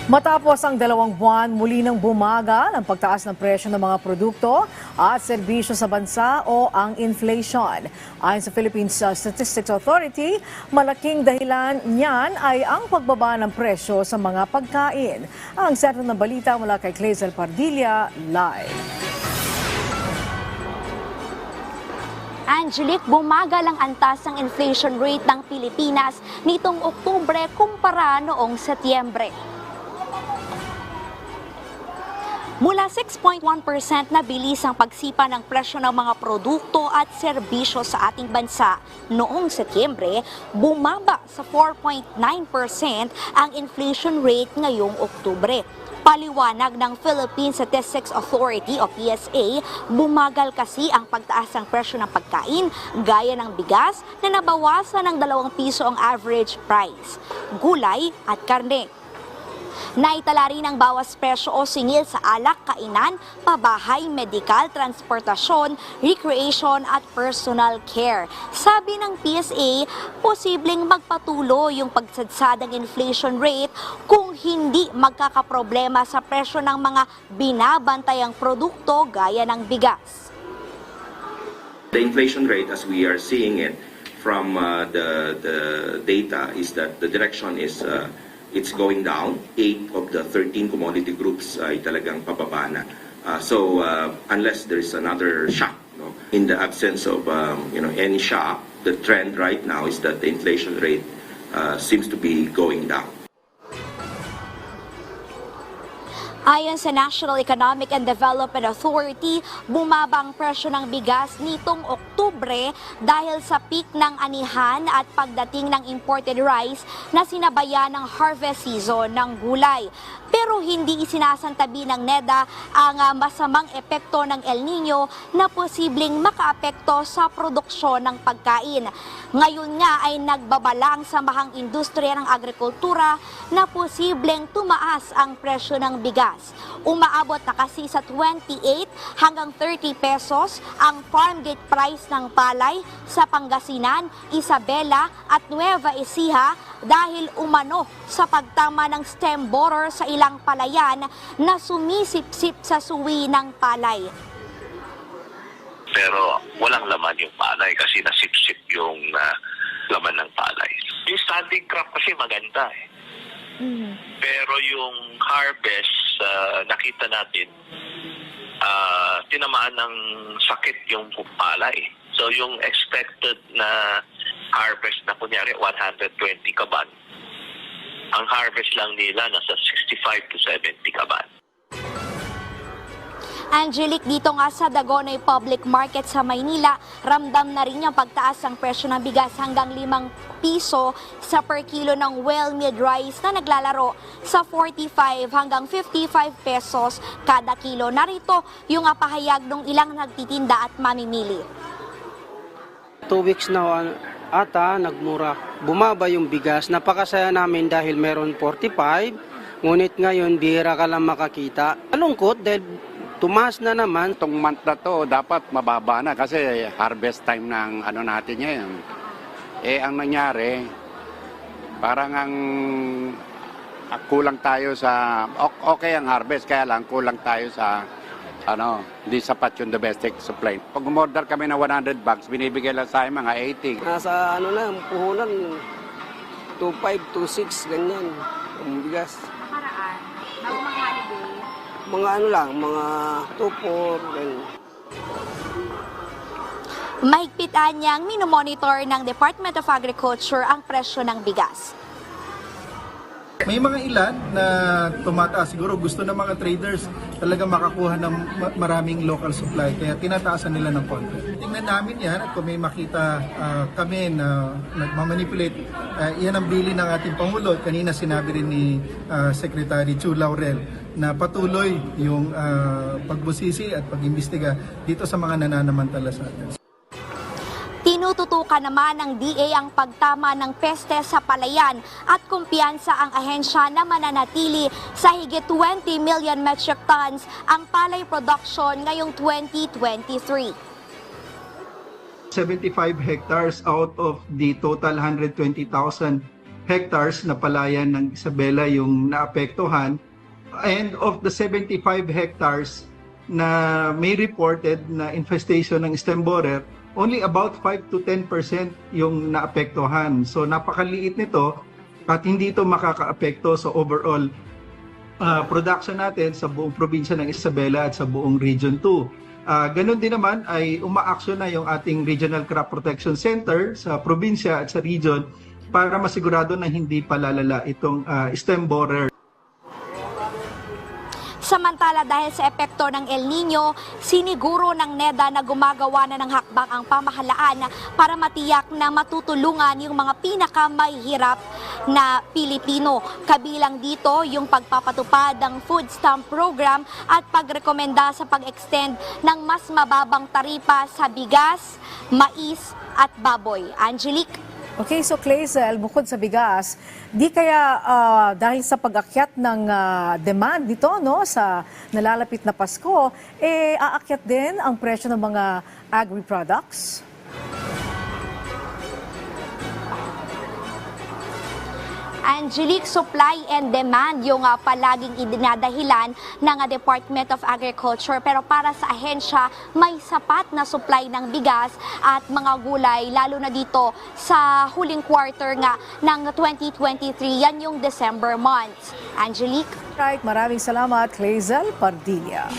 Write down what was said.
Matapos ang 2 buwan, muli nang bumagal ang pagtaas ng presyo ng mga produkto at serbisyo sa bansa o ang inflation. Ayon sa Philippine Statistics Authority, malaking dahilan niyan ay ang pagbaba ng presyo sa mga pagkain. Ang sentro ng balita mula kay Clazel Pardilla, live. Angelique, bumagal ang antas ng inflation rate ng Pilipinas nitong Oktubre kumpara noong Setyembre. Mula 6.1% na bilis ang pagsipa ng presyo ng mga produkto at serbisyo sa ating bansa noong Setyembre, bumaba sa 4.9% ang inflation rate ngayong Oktubre. Paliwanag ng Philippine Statistics Authority o PSA, bumagal kasi ang pagtaas ng presyo ng pagkain gaya ng bigas na nabawasan ng 2 piso ang average price, gulay at karne. Naitala rin ang bawas presyo o singil sa alak, kainan, pabahay, medikal, transportasyon, recreation at personal care. Sabi ng PSA, posibleng magpatuloy yung pagsadsad ng inflation rate kung hindi magkakaproblema sa presyo ng mga binabantayang produkto gaya ng bigas. The inflation rate, as we are seeing it from the data, is that the direction is it's going down. 8 of the 13 commodity groups ay talagang pababa na. So unless there is another shock, in the absence of any shock, the trend right now is that the inflation rate seems to be going down. Ayon sa National Economic and Development Authority, bumaba ang presyo ng bigas nitong Oktubre dahil sa peak ng anihan at pagdating ng imported rice na sinabayan ng harvest season ng gulay. Pero hindi isinasantabi ng NEDA ang masamang epekto ng El Nino na posibleng makaapekto sa produksyon ng pagkain. Ngayon nga ay nagbabala ang Samahang Industriya ng Agrikultura na posibleng tumaas ang presyo ng bigas. Umaabot na kasi sa 28 hanggang 30 pesos ang farm gate price ng palay sa Pangasinan, Isabela at Nueva Ecija dahil umano sa pagtama ng stem borer sa ilang palayan na sumisipsip sa suwi ng palay. Pero walang laman yung palay kasi nasipsip yung laman ng palay. Yung standing crop kasi maganda eh. Pero yung harvest, nakita natin, tinamaan ng sakit yung palay. So yung expected na harvest na kunyari 120 kaban, ang harvest lang nila nasa 65 to 70 kaban. Angelique, dito nga sa Dagonoy Public Market sa Maynila, ramdam na rin yung pagtaas ng presyo ng bigas hanggang 5 piso sa per kilo ng well-milled rice na naglalaro sa 45 hanggang 55 pesos kada kilo. Narito yung pahayag ng ilang nagtitinda at mamimili. 2 weeks na ata nagmura. Bumaba yung bigas. Napakasaya namin dahil meron 45, ngunit ngayon bihira ka lang makakita. Malungkot dahil tumaas na naman. Itong month na to dapat mababa na kasi harvest time ng natin ngayon. Ang nangyari, parang kulang tayo sa, okay ang harvest, kaya lang kulang tayo sa, di sapat yung domestic supply. Pag umorder kami ng 100 bags, binibigay lang sa akin mga 80. Nasa puhunan, 2.5, 2.6, ganyan. Ang bigas. Paraan, bago mag-holiday. Mga mga 2.4, ganyan. Mahigpitan niyang minomonitor ng Department of Agriculture ang presyo ng bigas. May mga ilan na tumataas. Siguro gusto ng mga traders talaga makakuha ng maraming local supply. Kaya tinataasan nila ng konti. Tingnan namin yan at kung may makita kami na nagmamanipulate, yan ang bili ng ating Pangulo. Kanina sinabi rin ni Secretary Chu Laurel na patuloy yung pagbusisi at pag-imbestiga dito sa mga nananamantala sa atin. Tinututukan naman ng DA ang pagtama ng peste sa palayan at kumpiyansa ang ahensya na mananatili sa higit 20 million metric tons ang palay production ngayong 2023. 75 hectares out of the total 120,000 hectares na palayan ng Isabela yung naapektuhan. And of the 75 hectares na may reported na infestation ng stem borer, only about 5 to 10% yung naapektuhan. So napakaliit nito at hindi ito makakaapekto sa overall production natin sa buong probinsya ng Isabela at sa buong Region 2. Ganun din naman ay umaaksyon na yung ating Regional Crop Protection Center sa probinsya at sa region para masigurado na hindi palalala itong stem borer. Samantala dahil sa epekto ng El Nino, siniguro ng NEDA na gumagawa na ng hakbang ang pamahalaan para matiyak na matutulungan yung mga pinakamahihirap na Pilipino. Kabilang dito yung pagpapatupad ng food stamp program at pagrekomenda sa pag-extend ng mas mababang taripa sa bigas, mais at baboy. Angelique? Okay, so Clazel, bukod sa bigas, di kaya dahil sa pag-akyat ng demand dito no, sa nalalapit na Pasko, aakyat din ang presyo ng mga agri-products? Angelique, supply and demand yung palaging idinadahilan ng Department of Agriculture. Pero para sa ahensya, may sapat na supply ng bigas at mga gulay, lalo na dito sa huling quarter nga ng 2023. Yan yung December months. Angelique? Right, maraming salamat, Clazel Pardilla.